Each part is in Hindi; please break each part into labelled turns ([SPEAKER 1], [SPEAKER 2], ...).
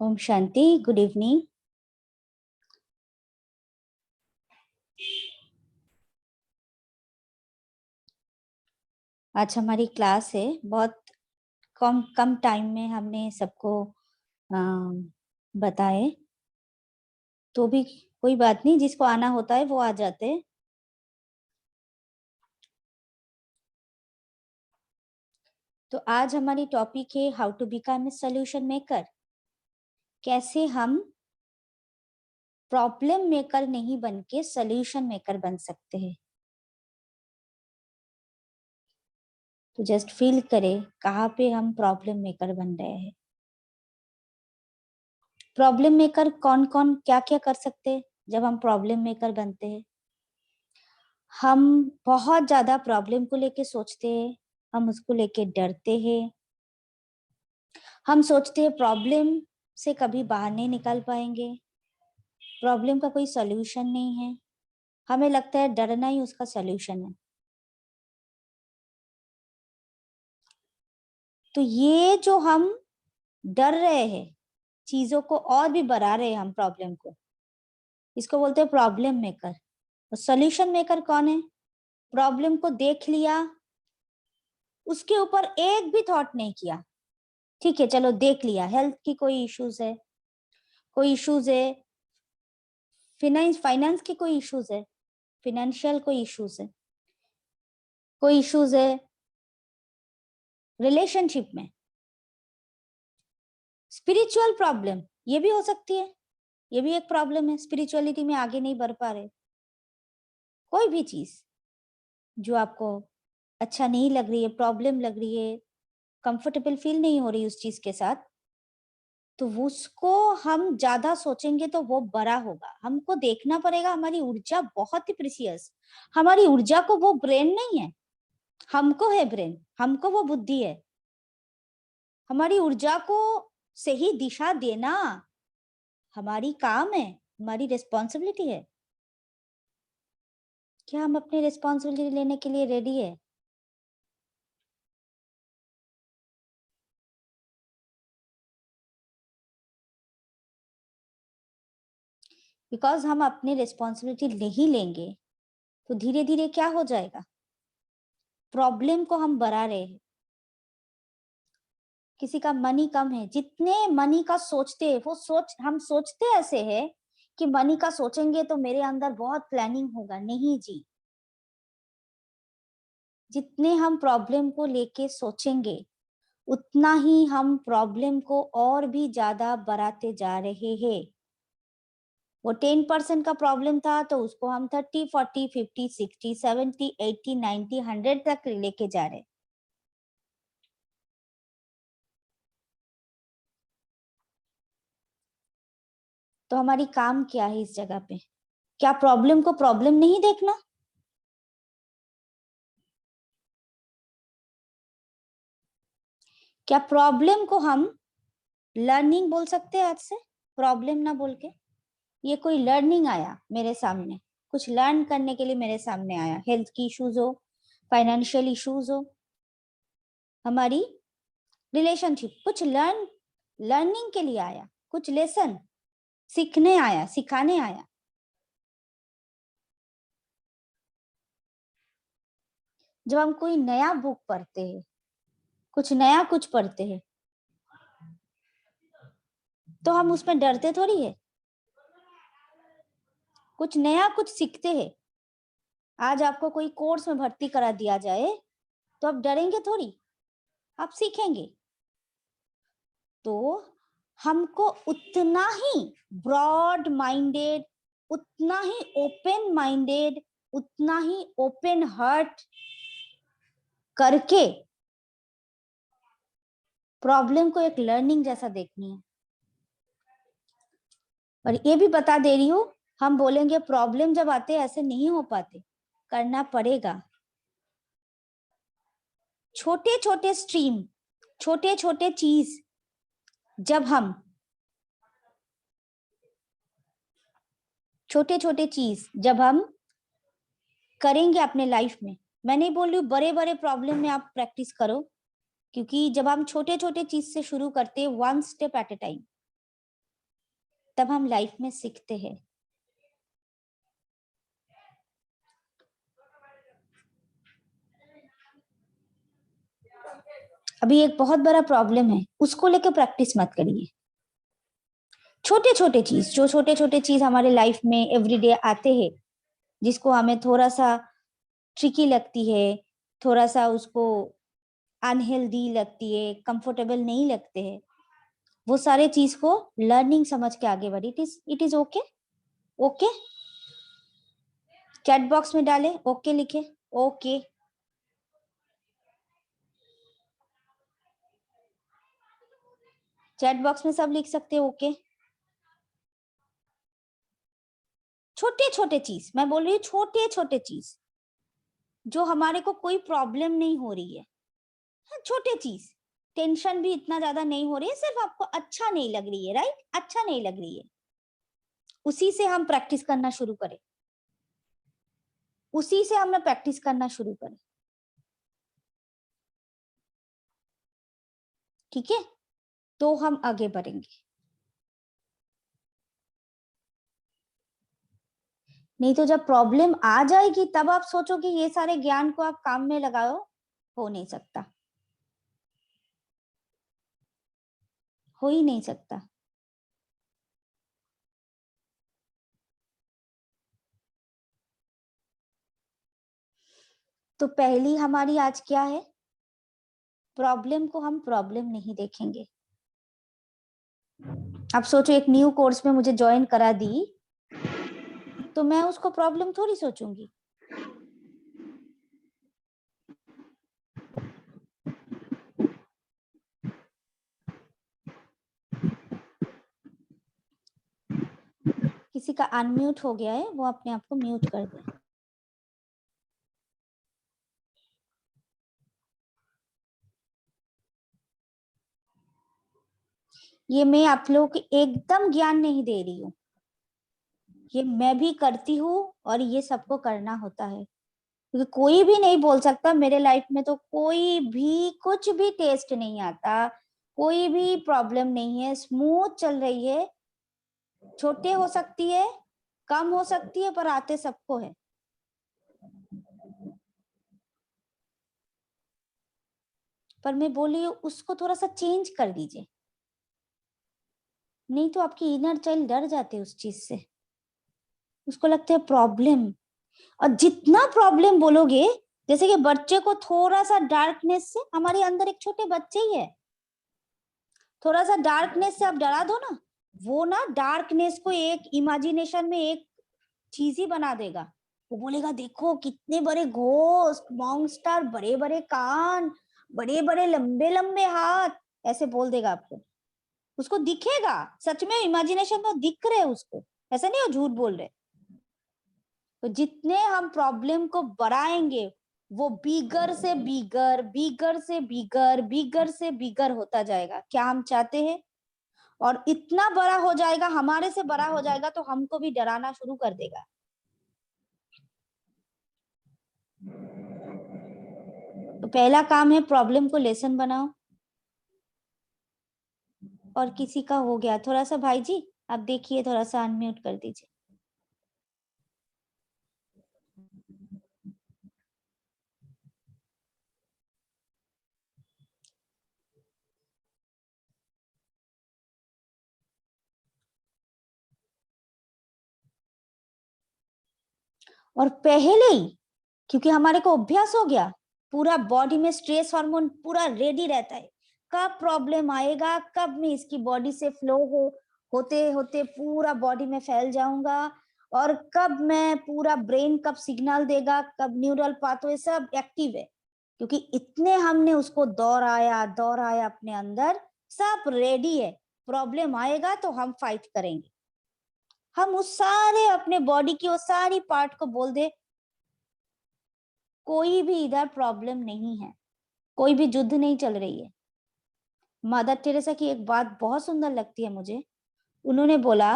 [SPEAKER 1] ओम शांति। Good evening. आज हमारी क्लास है। बहुत कम कम टाइम में हमने सबको बताए, तो भी कोई बात नहीं, जिसको आना होता है वो आ जाते हैं। तो आज हमारी टॉपिक है how to become a solution maker. कैसे हम प्रॉब्लम मेकर नहीं बन के सॉल्यूशन मेकर बन सकते हैं। तो जस्ट फील करें कहाँ पे हम प्रॉब्लम मेकर बन रहे हैं। प्रॉब्लम मेकर कौन कौन क्या क्या कर सकते हैं जब हम प्रॉब्लम मेकर बनते हैं? हम बहुत ज्यादा प्रॉब्लम को लेके सोचते हैं, हम उसको लेके डरते हैं, हम सोचते हैं प्रॉब्लम से कभी बाहर नहीं निकल पाएंगे, प्रॉब्लम का कोई सॉल्यूशन नहीं है। हमें लगता है डरना ही उसका सॉल्यूशन है। तो ये जो हम डर रहे हैं, चीजों को और भी बढ़ा रहे हैं हम प्रॉब्लम को, इसको बोलते हैं प्रॉब्लम मेकर। और सॉल्यूशन मेकर कौन है? प्रॉब्लम को देख लिया, उसके ऊपर एक भी थॉट नहीं किया। ठीक है, चलो देख लिया, हेल्थ की कोई इश्यूज है, कोई इश्यूज है, फाइनेंस के कोई इश्यूज है, फिनेंशियल कोई इश्यूज है, कोई इश्यूज है रिलेशनशिप में, स्पिरिचुअल प्रॉब्लम ये भी हो सकती है। ये भी एक प्रॉब्लम है, स्पिरिचुअलिटी में आगे नहीं बढ़ पा रहे। कोई भी चीज जो आपको अच्छा नहीं लग रही है, प्रॉब्लम लग रही है, कंफर्टेबल फील नहीं हो रही उस चीज के साथ, तो उसको हम ज्यादा सोचेंगे तो वो बड़ा होगा। हमको देखना पड़ेगा हमारी ऊर्जा बहुत ही प्रीसियस। हमारी ऊर्जा को वो ब्रेन नहीं है, हमको है ब्रेन, हमको वो बुद्धि है। हमारी ऊर्जा को सही दिशा देना हमारी काम है, हमारी रिस्पॉन्सिबिलिटी है। क्या हम अपनी रिस्पॉन्सिबिलिटी लेने के लिए रेडी है? बिकॉज हम अपनी रिस्पॉन्सिबिलिटी नहीं लेंगे तो धीरे धीरे क्या हो जाएगा, प्रॉब्लम को हम बढ़ा रहे हैं। किसी का मनी कम है, जितने मनी का सोचते हैं हम सोचते ऐसे है कि मनी का सोचेंगे तो मेरे अंदर बहुत प्लानिंग होगा। नहीं जी, जितने हम प्रॉब्लम को लेके सोचेंगे उतना ही हम प्रॉब्लम को और भी ज्यादा बढ़ाते जा रहे हैं। वो 10% का प्रॉब्लम था तो उसको हम 30, 40, 50, 60, 70, 80, 90, 100 तक लेके जा रहे। तो हमारी काम क्या है इस जगह पे? क्या प्रॉब्लम को प्रॉब्लम नहीं देखना? क्या प्रॉब्लम को हम लर्निंग बोल सकते हैं आज से? प्रॉब्लम ना बोल के ये कोई लर्निंग आया मेरे सामने, कुछ लर्न करने के लिए मेरे सामने आया। हेल्थ की इश्यूज हो, फाइनेंशियल इश्यूज हो, हमारी रिलेशनशिप, कुछ लर्निंग के लिए आया, कुछ लेसन सीखने आया, सिखाने आया। जब हम कोई नया बुक पढ़ते हैं, कुछ नया कुछ पढ़ते हैं, तो हम उसमें डरते थोड़ी है। कुछ नया कुछ सीखते हैं। आज आपको कोई कोर्स में भर्ती करा दिया जाए तो आप डरेंगे थोड़ी, आप सीखेंगे। तो हमको उतना ही ब्रॉड माइंडेड, उतना ही ओपन माइंडेड, उतना ही ओपन हार्ट करके प्रॉब्लम को एक लर्निंग जैसा देखनी है। और ये भी बता दे रही हूँ, हम बोलेंगे प्रॉब्लम जब आते ऐसे नहीं हो पाते, करना पड़ेगा। छोटे छोटे स्ट्रीम, छोटे छोटे चीज जब हम छोटे छोटे चीज जब हम करेंगे अपने लाइफ में, मैं नहीं बोल रही हूँ बड़े बड़े प्रॉब्लम में आप प्रैक्टिस करो, क्योंकि जब हम छोटे छोटे चीज से शुरू करते हैं, one step at A time, तब हम लाइफ में सीखते हैं। अभी एक बहुत बड़ा प्रॉब्लम है, उसको लेकर प्रैक्टिस मत करिए। छोटे छोटे चीज, जो छोटे छोटे चीज हमारे लाइफ में एवरीडे आते हैं, जिसको हमें थोड़ा सा ट्रिकी लगती है, थोड़ा सा उसको अनहेल्दी लगती है, कंफर्टेबल नहीं लगते हैं, वो सारे चीज को लर्निंग समझ के आगे बढ़ी। It is okay. Okay, chat box में डाले ओके लिखे, ओके। चैट बॉक्स में सब लिख सकते हैं ओके। छोटे छोटे चीज मैं बोल रही हूँ, छोटे छोटे चीज जो हमारे को कोई प्रॉब्लम नहीं हो रही है, छोटे चीज, टेंशन भी इतना ज्यादा नहीं हो रही है, सिर्फ आपको अच्छा नहीं लग रही है, राइट, अच्छा नहीं लग रही है, उसी से हम प्रैक्टिस करना शुरू करें, उसी से हमने प्रैक्टिस करना शुरू करें। ठीक है, तो हम आगे बढ़ेंगे। नहीं तो जब प्रॉब्लम आ जाएगी तब आप सोचो कि ये सारे ज्ञान को आप काम में लगाओ, हो नहीं सकता, हो ही नहीं सकता। तो पहली हमारी आज क्या है, प्रॉब्लम को हम प्रॉब्लम नहीं देखेंगे। आप सोचो एक न्यू कोर्स में मुझे ज्वाइन करा दी, तो मैं उसको प्रॉब्लम थोड़ी सोचूंगी। किसी का अनम्यूट हो गया है, वो अपने आप को म्यूट कर दे। ये मैं आप लोगों को एकदम ज्ञान नहीं दे रही हूँ, ये मैं भी करती हूँ और ये सबको करना होता है, क्योंकि कोई भी नहीं बोल सकता मेरे लाइफ में तो कोई भी कुछ भी टेस्ट नहीं आता, कोई भी प्रॉब्लम नहीं है, स्मूथ चल रही है। छोटे हो सकती है, कम हो सकती है, पर आते सबको है। पर मैं बोली उसको थोड़ा सा चेंज कर दीजिए, नहीं तो आपकी इनर चाइल्ड डर जाते उस चीज से, उसको लगता है प्रॉब्लम। और जितना प्रॉब्लम बोलोगे, जैसे कि बच्चे को थोड़ा सा डार्कनेस से, हमारे अंदर एक छोटे बच्चे ही है, थोड़ा सा डार्कनेस से आप डरा दो ना, वो ना डार्कनेस को एक इमेजिनेशन में एक चीज ही बना देगा। वो बोलेगा देखो कितने बड़े घोस्ट मॉन्स्टर, बड़े बड़े कान, बड़े बड़े लंबे लंबे हाथ, ऐसे बोल देगा आपको। उसको दिखेगा, सच में इमेजिनेशन में दिख रहे उसको, ऐसा नहीं हो झूठ बोल रहे। तो जितने हम प्रॉब्लम को बढ़ाएंगे, वो बिगर से बिगर, बिगर से बिगर, बिगर से बिगर होता जाएगा। क्या हम चाहते हैं? और इतना बड़ा हो जाएगा, हमारे से बड़ा हो जाएगा, तो हमको भी डराना शुरू कर देगा। तो पहला काम है प्रॉब्लम को लेसन बनाओ। और किसी का हो गया थोड़ा सा, भाई जी आप देखिए, थोड़ा सा अनम्यूट कर दीजिए। और पहले ही, क्योंकि हमारे को अभ्यास हो गया, पूरा बॉडी में स्ट्रेस हार्मोन पूरा रेडी रहता है, कब प्रॉब्लम आएगा, कब मैं इसकी बॉडी से फ्लो होते होते पूरा बॉडी में फैल जाऊंगा, और कब मैं पूरा ब्रेन कब सिग्नल देगा, कब न्यूरल पाथवे सब एक्टिव है, क्योंकि इतने हमने उसको दोहराया अपने अंदर, सब रेडी है। प्रॉब्लम आएगा तो हम फाइट करेंगे। हम उस सारे अपने बॉडी की वो सारी पार्ट को बोल दे कोई भी इधर प्रॉब्लम नहीं है, कोई भी युद्ध नहीं चल रही है। मदर टेरेसा की एक बात बहुत सुंदर लगती है मुझे, उन्होंने बोला,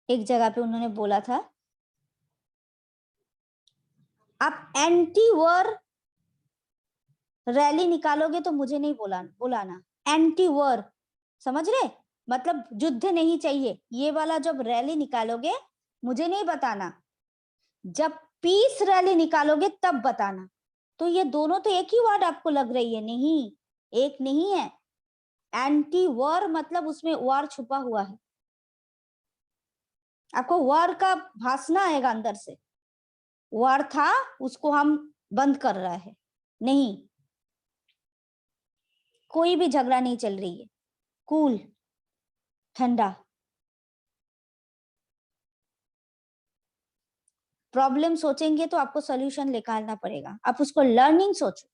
[SPEAKER 1] एक जगह पे उन्होंने बोला था, आप एंटी वॉर रैली निकालोगे तो मुझे नहीं बुलाना, एंटी वॉर, समझ रहे, मतलब युद्ध नहीं चाहिए, ये वाला जब रैली निकालोगे मुझे नहीं बताना, जब पीस रैली निकालोगे तब बताना। तो ये दोनों तो एक ही वर्ड आपको लग रही है, नहीं, एक नहीं है। एंटी वॉर मतलब उसमें वॉर छुपा हुआ है, आपको वॉर का भासना आएगा अंदर से, वॉर था उसको हम बंद कर रहा है, नहीं, कोई भी झगड़ा नहीं चल रही है, कूल, ठंडा। प्रॉब्लम सोचेंगे तो आपको सॉल्यूशन निकालना पड़ेगा, आप उसको लर्निंग सोचो।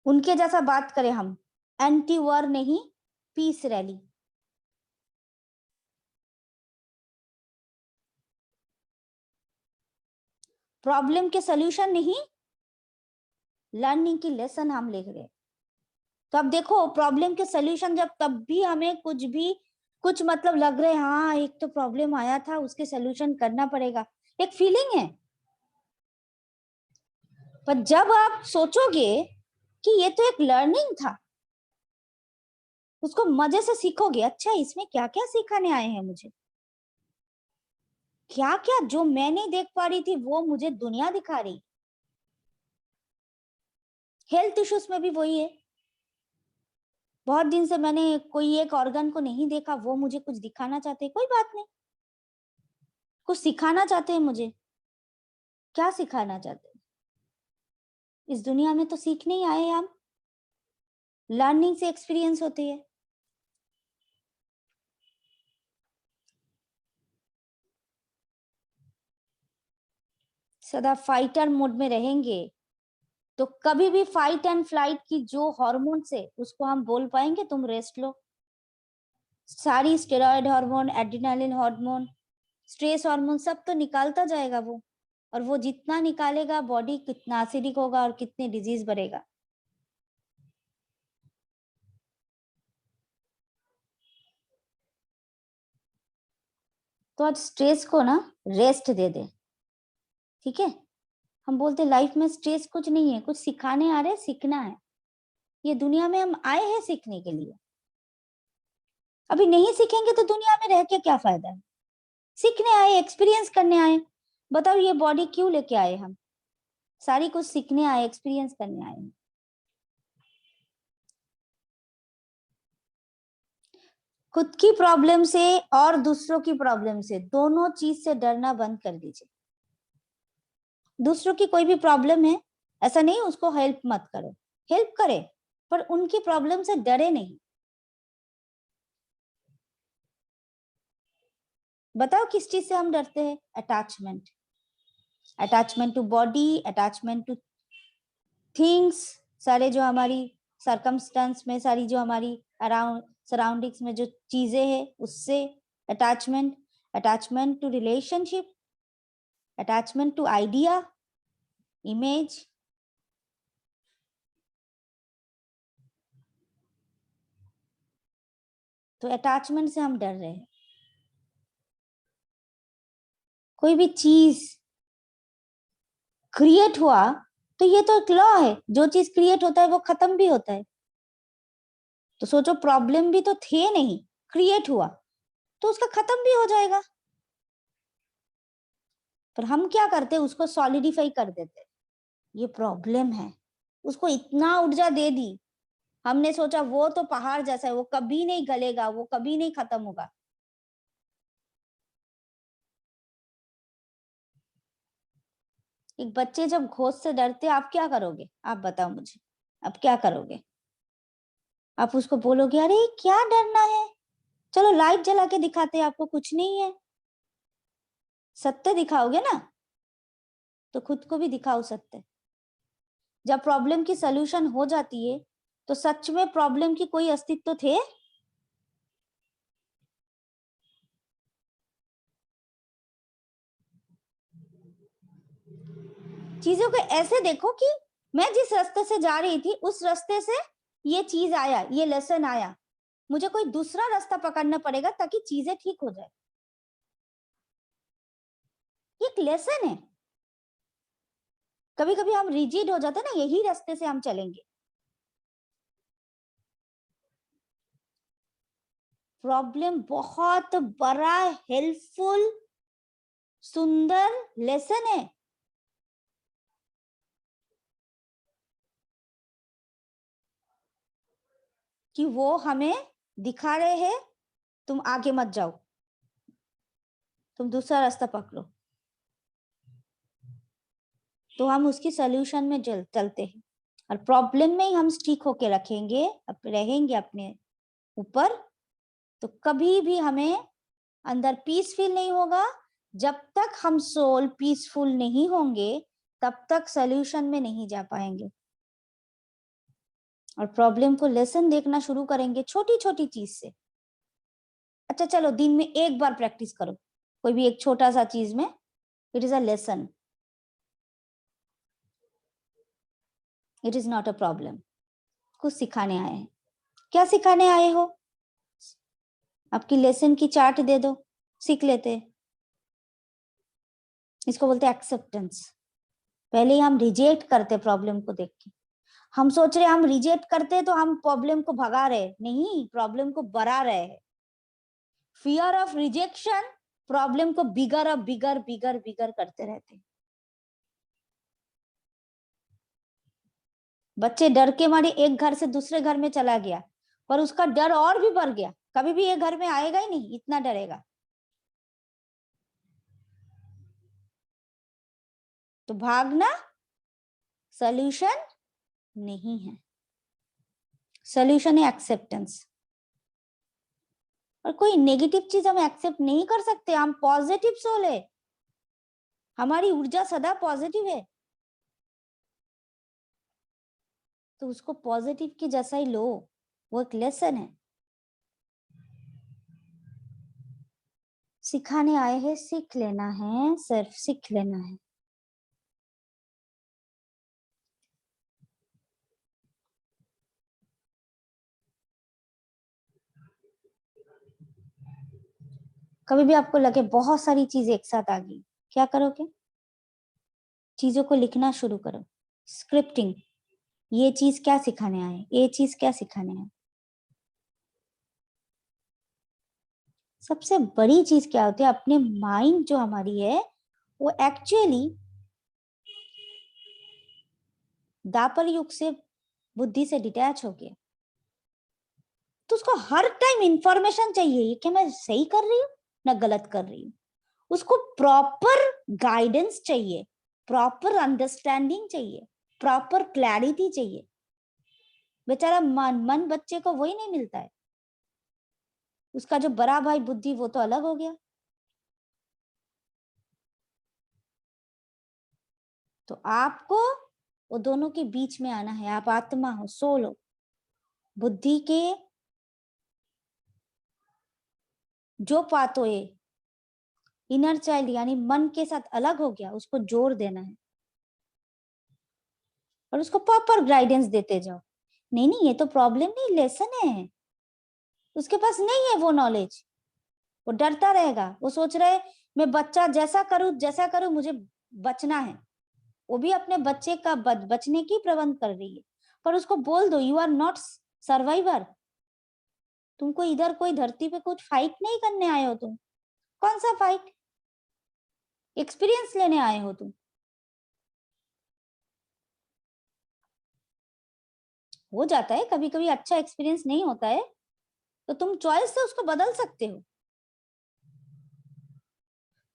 [SPEAKER 1] उनके जैसा बात करें हम, एंटी वॉर नहीं, पीस रैली। प्रॉब्लम के सॉल्यूशन नहीं, लर्निंग की लेसन हम लिख रहे। तो अब देखो प्रॉब्लम के सॉल्यूशन जब तब भी हमें कुछ मतलब लग रहे, हाँ एक तो प्रॉब्लम आया था उसके सॉल्यूशन करना पड़ेगा, एक फीलिंग है। पर जब आप सोचोगे कि ये तो एक लर्निंग था, उसको मजे से सीखोगे, अच्छा इसमें क्या क्या सिखाने आए हैं मुझे, क्या क्या जो मैं नहीं देख पा रही थी वो मुझे दुनिया दिखा रही। हेल्थ इश्यूज में भी वही है, बहुत दिन से मैंने कोई एक ऑर्गन को नहीं देखा, वो मुझे कुछ दिखाना चाहते हैं, कोई बात नहीं, कुछ सिखाना चाहते हैं मुझे, क्या सिखाना चाहते हैं। इस दुनिया में तो सीखने ही आए हम, लर्निंग से एक्सपीरियंस होती है। सदा फाइटर मोड में रहेंगे तो कभी भी फाइट एंड फ्लाइट की जो हार्मोन्स है उसको हम बोल पाएंगे तुम रेस्ट लो। सारी steroid hormone, adrenaline hormone, stress hormone सब तो निकालता जाएगा वो, और वो जितना निकालेगा बॉडी कितना एसिडिक होगा और कितने डिजीज बढ़ेगा। तो आज स्ट्रेस को ना रेस्ट दे दे, ठीक है। हम बोलते लाइफ में स्ट्रेस कुछ नहीं है, कुछ सिखाने आ रहे, सीखना है, ये दुनिया में हम आए हैं सीखने के लिए। अभी नहीं सीखेंगे तो दुनिया में रह के क्या फायदा है। सीखने आए, एक्सपीरियंस करने आए, बताओ ये बॉडी क्यों लेके आए हम, सारी कुछ सीखने आए, एक्सपीरियंस करने आए। खुद की प्रॉब्लम से और दूसरों की प्रॉब्लम से, दोनों चीज से डरना बंद कर दीजिए। दूसरों की कोई भी प्रॉब्लम है, ऐसा नहीं उसको हेल्प मत करो, हेल्प करे, पर उनकी प्रॉब्लम से डरे नहीं। बताओ किस चीज से हम डरते हैं, attachment, attachment to body, attachment to things, सारे जो हमारी सरकमस्टेंस में, सारी जो हमारी अराउंड सराउंडिंग्स में जो चीजें हैं उससे attachment, attachment to relationship, attachment to idea, image. तो अटैचमेंट से हम डर रहे हैं। कोई भी चीज क्रिएट हुआ तो ये तो एक लॉ है, जो चीज क्रिएट होता है वो खत्म भी होता है। तो सोचो प्रॉब्लम भी तो थे नहीं, क्रिएट हुआ तो उसका खत्म भी हो जाएगा। पर हम क्या करते हैं, उसको सॉलिडिफाई कर देते हैं, ये प्रॉब्लम है, उसको इतना ऊर्जा दे दी, हमने सोचा वो तो पहाड़ जैसा है, वो कभी नहीं गलेगा, वो कभी नहीं खत्म होगा। एक बच्चे जब घोष से डरते आप क्या करोगे, आप बताओ मुझे, आप क्या करोगे। आप उसको बोलोगे अरे क्या डरना है, चलो लाइट जला के दिखाते हैं आपको, कुछ नहीं है। सत्य दिखाओगे ना, तो खुद को भी दिखाओ सत्य। जब प्रॉब्लम की सॉल्यूशन हो जाती है तो सच में प्रॉब्लम की कोई अस्तित्व थे। चीजों को ऐसे देखो कि मैं जिस रास्ते से जा रही थी उस रास्ते से ये चीज आया, ये लेसन आया, मुझे कोई दूसरा रास्ता पकड़ना पड़ेगा ताकि चीजें ठीक हो जाए। ये एक लेसन है। कभी कभी हम रिजिड हो जाते हैं ना, यही रास्ते से हम चलेंगे, प्रॉब्लम बहुत बड़ा हेल्पफुल सुंदर लेसन है। कि वो हमें दिखा रहे हैं तुम आगे मत जाओ, तुम दूसरा रास्ता पकड़ो। तो हम उसकी सॉल्यूशन में चलते हैं और प्रॉब्लम में ही हम स्टिक होके रहेंगे अपने ऊपर, तो कभी भी हमें अंदर पीस फील नहीं होगा। जब तक हम सोल पीसफुल नहीं होंगे तब तक सॉल्यूशन में नहीं जा पाएंगे। और प्रॉब्लम को लेसन देखना शुरू करेंगे छोटी छोटी चीज से। अच्छा चलो दिन में एक बार प्रैक्टिस करो कोई भी एक छोटा सा चीज में, it is a lesson, it is not a problem. कुछ सिखाने आए हैं। क्या सिखाने आए हो? आपकी लेसन की चार्ट दे दो, सीख लेते। इसको बोलते हैं एक्सेप्टेंस। पहले ही हम रिजेक्ट करते प्रॉब्लम को देख के। हम सोच रहे हम रिजेक्ट करते तो हम प्रॉब्लम को भगा रहे, नहीं, प्रॉब्लम को बढ़ा रहे हैं। फियर ऑफ रिजेक्शन प्रॉब्लम को बिगर और बिगर बिगर बिगर करते रहते। बच्चे डर के मारे एक घर से दूसरे घर में चला गया, पर उसका डर और भी बढ़ गया, कभी भी ये घर में आएगा ही नहीं, इतना डरेगा। तो भागना सॉल्यूशन नहीं है, सॉल्यूशन है एक्सेप्टेंस। और कोई नेगेटिव चीज हम एक्सेप्ट नहीं कर सकते। हम पॉजिटिव सोल है, हमारी ऊर्जा सदा पॉजिटिव है, तो उसको पॉजिटिव की जैसा ही लो। वो एक लेसन है। सिखाने आए हैं, सीख लेना है, सिर्फ सीख लेना है। कभी भी आपको लगे बहुत सारी चीजें एक साथ आ गई, क्या करोगे? चीजों को लिखना शुरू करो। स्क्रिप्टिंग, ये चीज क्या सिखाने आए, ये चीज क्या सिखाने आए। सबसे बड़ी चीज क्या होती है, अपने माइंड जो हमारी है वो एक्चुअली दापर युग से बुद्धि से डिटैच हो गया। तो उसको हर टाइम इंफॉर्मेशन चाहिए, ये क्या मैं सही कर रही हूँ ना गलत कर रही हूँ। उसको प्रॉपर गाइडेंस चाहिए, प्रॉपर अंडरस्टैंडिंग चाहिए, प्रॉपर क्लैरिटी चाहिए। बेचारा मन बच्चे को वही नहीं मिलता है। उसका जो बड़ा भाई बुद्धि वो तो अलग हो गया। तो आपको वो दोनों के बीच में आना है। आप आत्मा हो, सोल हो, बुद्धि के जो पातोए इनर चाइल्ड यानी मन के साथ अलग हो गया, उसको जोड़ देना है और उसको प्रॉपर गाइडेंस देते जाओ। नहीं नहीं, ये तो प्रॉब्लम नहीं, लेसन है। उसके पास नहीं है वो नॉलेज, वो डरता रहेगा। वो सोच रहा है मैं बच्चा जैसा करूं मुझे बचना है। वो भी अपने बच्चे का बचने की प्रबंध कर रही है, पर उसको बोल दो यू आर नॉट सर्वाइवर। तुमको इधर कोई धरती पे कुछ फाइट नहीं करने आए हो। तुम कौन सा फाइट, एक्सपीरियंस लेने आए हो तुम। हो जाता है कभी कभी अच्छा एक्सपीरियंस नहीं होता है, तो तुम चॉइस से उसको बदल सकते हो।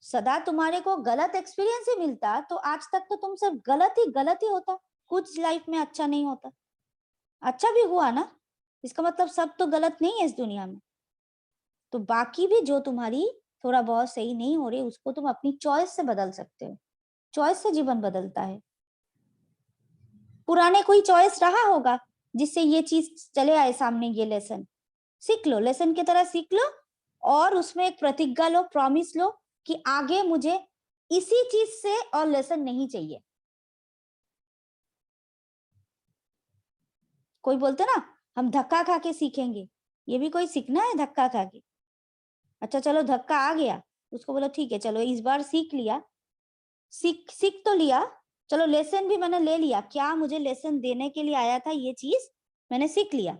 [SPEAKER 1] सदा तुम्हारे को गलत एक्सपीरियंस ही मिलता तो आज तक तो तुम सिर्फ गलत ही होता, कुछ लाइफ में अच्छा नहीं होता। अच्छा भी हुआ ना, इसका मतलब सब तो गलत नहीं है इस दुनिया में। तो बाकी भी जो तुम्हारी थोड़ा बहुत सही नहीं हो रही, उसको तुम अपनी चॉइस से बदल सकते हो। चॉइस से जीवन बदलता है। पुराने कोई चॉइस रहा होगा जिससे ये चीज चले आए सामने, ये लेसन सीख लो, लेसन की तरह सीख लो और उसमें एक प्रतिज्ञा लो, प्रॉमिस लो कि आगे मुझे इसी चीज से और लेसन नहीं चाहिए। कोई बोलते ना हम धक्का खा के सीखेंगे, ये भी कोई सीखना है धक्का खा के। अच्छा चलो धक्का आ गया, उसको बोलो ठीक है चलो इस बार सीख लिया, सीख सीख तो लिया, चलो लेसन भी मैंने ले लिया, क्या मुझे लेसन देने के लिए आया था ये चीज मैंने सीख लिया।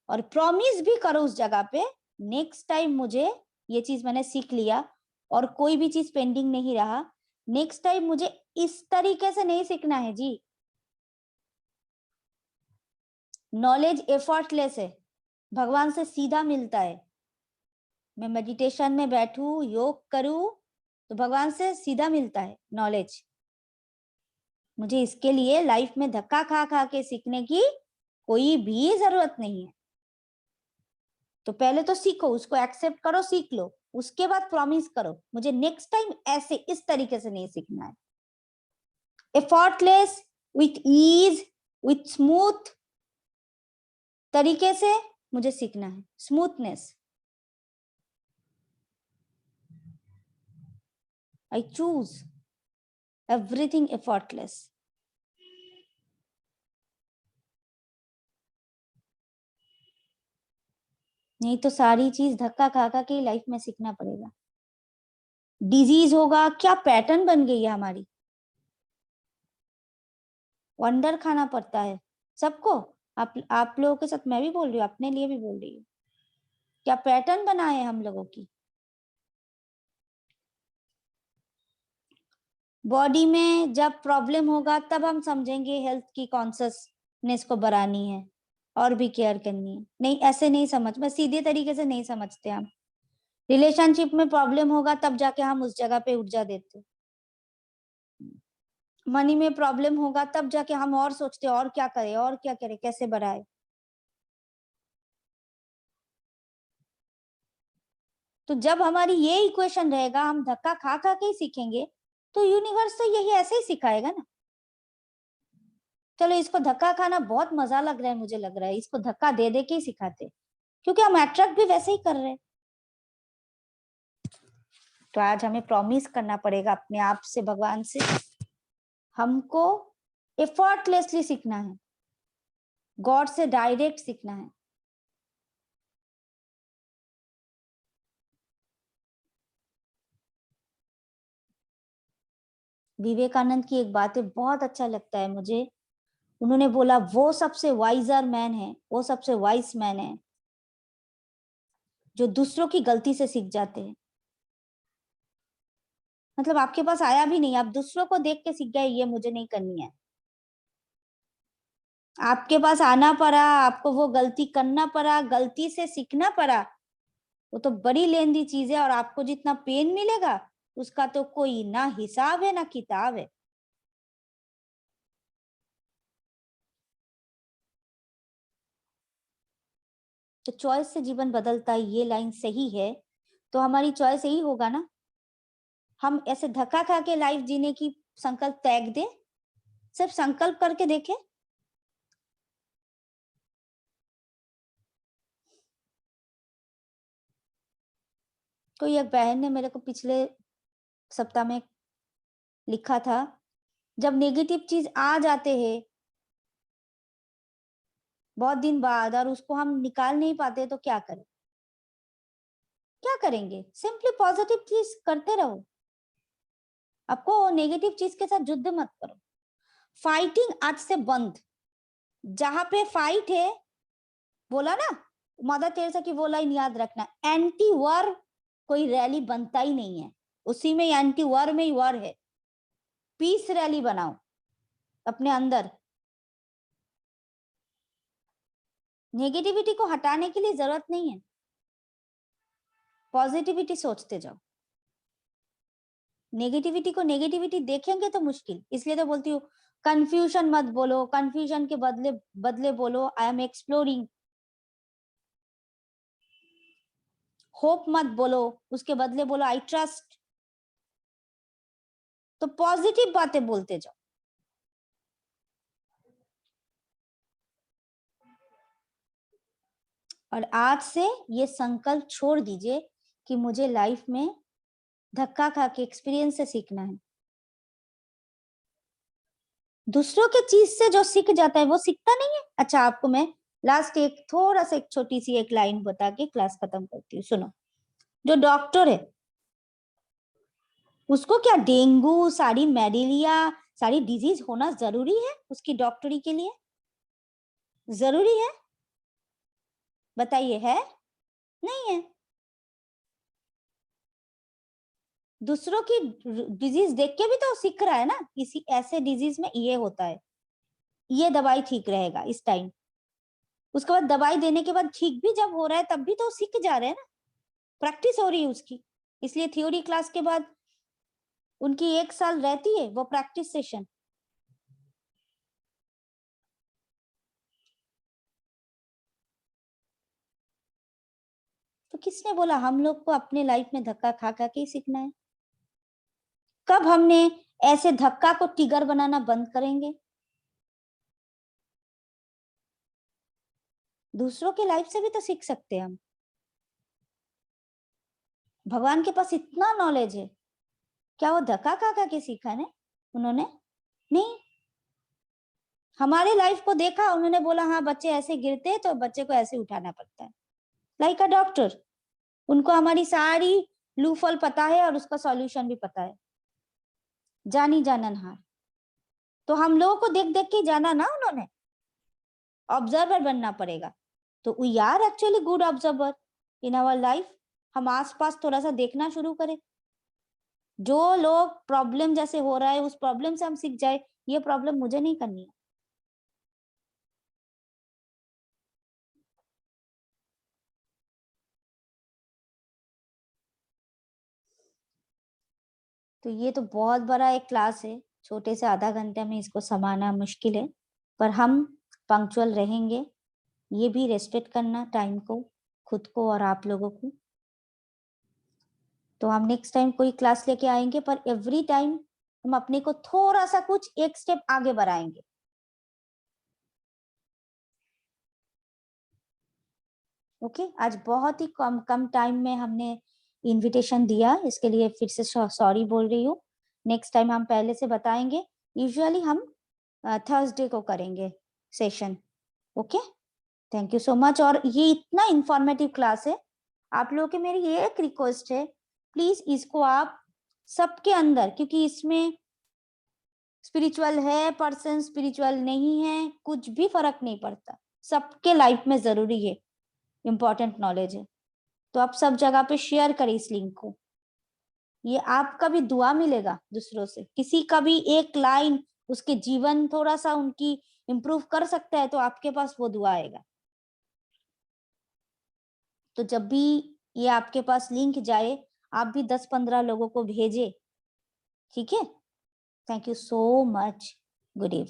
[SPEAKER 1] और प्रॉमिस भी करो उस जगह पे नेक्स्ट टाइम मुझे ये चीज मैंने सीख लिया और कोई भी चीज पेंडिंग नहीं रहा, नेक्स्ट टाइम मुझे इस तरीके से नहीं सीखना है जी। नॉलेज एफर्टलेस है, भगवान से सीधा मिलता है। मैं मेडिटेशन में बैठूं, योग करूं, तो भगवान से सीधा मिलता है नॉलेज। मुझे इसके लिए लाइफ में धक्का खा खा के सीखने की कोई भी जरूरत नहीं है। तो पहले तो सीखो, उसको एक्सेप्ट करो, सीख लो, उसके बाद प्रॉमिस करो मुझे नेक्स्ट टाइम ऐसे इस तरीके से नहीं सीखना है। Effortless, with ease, with smooth तरीके से मुझे सीखना है, smoothness. I choose everything effortless. नहीं तो सारी चीज धक्का खा खा के लाइफ में सीखना पड़ेगा। डिजीज होगा, क्या पैटर्न बन गई है हमारी। वंडर खाना पड़ता है सबको। आप लोगों के साथ मैं भी बोल रही हूँ, अपने लिए भी बोल रही हूँ। क्या पैटर्न बना है हम लोगों की। बॉडी में जब प्रॉब्लम होगा तब हम समझेंगे हेल्थ की कॉन्शियसनेस को बढ़ानी है और भी केयर करनी है। नहीं, ऐसे नहीं समझ, बस सीधे तरीके से नहीं समझते हम। रिलेशनशिप में प्रॉब्लम होगा तब जाके हम उस जगह पे ऊर्जा देते। मनी में प्रॉब्लम होगा तब जाके हम और सोचते और क्या करें, और क्या करें, कैसे बढ़ाए। तो जब हमारी ये इक्वेशन रहेगा, हम धक्का खा खा के ही सीखेंगे, तो यूनिवर्स तो यही ऐसे ही सिखाएगा ना। चलो, इसको धक्का खाना बहुत मजा लग रहा है, मुझे लग रहा है इसको धक्का दे दे के ही सिखाते, क्योंकि हम अट्रैक्ट भी वैसे ही कर रहे हैं। तो आज हमें प्रॉमिस करना पड़ेगा अपने आप से, भगवान से, हमको एफर्टलेसली सीखना है, गॉड से डायरेक्ट सीखना है। विवेकानंद की एक बात है, बहुत अच्छा लगता है मुझे। उन्होंने बोला वो सबसे वाइजर मैन है, वो सबसे वाइस मैन है जो दूसरों की गलती से सीख जाते हैं। मतलब आपके पास आया भी नहीं, आप दूसरों को देख के सीख गए ये मुझे नहीं करनी है। आपके पास आना पड़ा, आपको वो गलती करना पड़ा, गलती से सीखना पड़ा, वो तो बड़ी लेंदी चीज है। और आपको जितना पेन मिलेगा उसका तो कोई ना हिसाब है ना किताब है। तो चॉइस से जीवन बदलता है, ये लाइन सही है। तो हमारी चॉइस यही होगा ना, हम ऐसे धक्का खा के लाइफ जीने की संकल्प त्याग दे, सिर्फ संकल्प करके देखें। कोई एक बहन ने मेरे को पिछले सप्ताह में लिखा था, जब नेगेटिव चीज आ जाते हैं बहुत दिन बाद और उसको हम निकाल नहीं पाते तो क्या करें। क्या करेंगे, सिंपली पॉजिटिव चीज करते रहो। आपको नेगेटिव चीज के साथ युद्ध मत करो। फाइटिंग आज से बंद। जहां पे फाइट है, बोला ना मदर टेरेसा की वो लाइन याद रखना, एंटी वॉर कोई रैली बनता ही नहीं है, उसी में एंटी वॉर में ही वॉर है। पीस रैली बनाओ अपने अंदर। नेगेटिविटी को हटाने के लिए जरूरत नहीं है, पॉजिटिविटी सोचते जाओ। नेगेटिविटी को नेगेटिविटी देखेंगे तो मुश्किल, इसलिए तो बोलती हूँ कंफ्यूजन मत बोलो, कंफ्यूजन के बदले बदले बोलो आई एम एक्सप्लोरिंग। होप मत बोलो, उसके बदले बोलो आई ट्रस्ट। तो पॉजिटिव बातें बोलते जाओ। और आज से ये संकल्प छोड़ दीजिए कि मुझे लाइफ में धक्का खा के एक्सपीरियंस से सीखना है। दूसरों के चीज से जो सीख जाता है वो सीखता नहीं है। अच्छा, आपको मैं लास्ट एक थोड़ा सा एक छोटी सी एक लाइन बता के क्लास खत्म करती हूँ, सुनो। जो डॉक्टर है उसको क्या डेंगू, सारी मलेरिया, सारी डिजीज होना जरूरी है उसकी डॉक्टरी के लिए? जरूरी है? बताइए, है? नहीं है। दूसरों की डिजीज देख के भी तो सीख रहा है ना, इसी ऐसे डिजीज में ये होता है, ये दवाई ठीक रहेगा इस टाइम। उसके बाद दवाई देने के बाद ठीक भी जब हो रहा है तब भी तो सीख जा रहे हैं ना, प्रैक्टिस हो रही है उसकी। इसलिए थ्योरी क्लास के बाद उनकी 1 साल रहती है वो प्रैक्टिस सेशन। तो किसने बोला हम लोग को अपने लाइफ में धक्का खा खा के ही सीखना है? कब हमने ऐसे धक्का को ट्रिगर बनाना बंद करेंगे? दूसरों के लाइफ से भी तो सीख सकते हैं हम। भगवान के पास इतना नॉलेज है, क्या वो धक्का खा खा के सीखा है उन्होंने? नहीं, हमारे लाइफ को देखा, उन्होंने बोला हाँ बच्चे ऐसे गिरते हैं तो बच्चे को ऐसे उठाना पड़ता है, लाइक अ डॉक्टर। उनको हमारी सारी लूफल पता है और उसका सॉल्यूशन भी पता है, जानी जाननहार। तो हम लोगों को देख देख के जाना ना उन्होंने, ऑब्जर्वर बनना पड़ेगा। तो we are actually good observer in our life. हम आसपास थोड़ा सा देखना शुरू करें, जो लोग प्रॉब्लम जैसे हो रहा है उस प्रॉब्लम से हम सीख जाए, ये प्रॉब्लम मुझे नहीं करनी है। तो ये तो बहुत बड़ा एक क्लास है, छोटे से आधा घंटे में इसको समाना मुश्किल है, पर हम पंक्चुअल रहेंगे। ये भी रेस्पेक्ट करना टाइम को, खुद को और आप लोगों को। तो हम नेक्स्ट टाइम कोई क्लास लेके आएंगे, पर एवरी टाइम हम अपने को थोड़ा सा कुछ एक स्टेप आगे बढ़ाएंगे। ओके, आज बहुत ही कम कम टाइम में हमने इनविटेशन दिया, इसके लिए फिर से सॉरी बोल रही हूँ। नेक्स्ट टाइम हम पहले से बताएंगे। यूजुअली हम थर्सडे को करेंगे session. Okay, thank you so much. और ये इतना इंफॉर्मेटिव क्लास है, आप लोगों के मेरी ये एक रिक्वेस्ट है, प्लीज इसको आप सबके अंदर, क्योंकि इसमें स्पिरिचुअल है पर्सन, स्पिरिचुअल नहीं है, कुछ भी फर्क नहीं पड़ता, सबके लाइफ में जरूरी है, इंपॉर्टेंट नॉलेज है। तो आप सब जगह पे शेयर करें इस लिंक को। ये आपका भी दुआ मिलेगा दूसरों से, किसी का भी एक लाइन उसके जीवन थोड़ा सा उनकी इम्प्रूव कर सकता है तो आपके पास वो दुआ आएगा। तो जब भी ये आपके पास लिंक जाए, आप भी 10-15 लोगों को भेजे, ठीक है? Thank you so much. Good evening.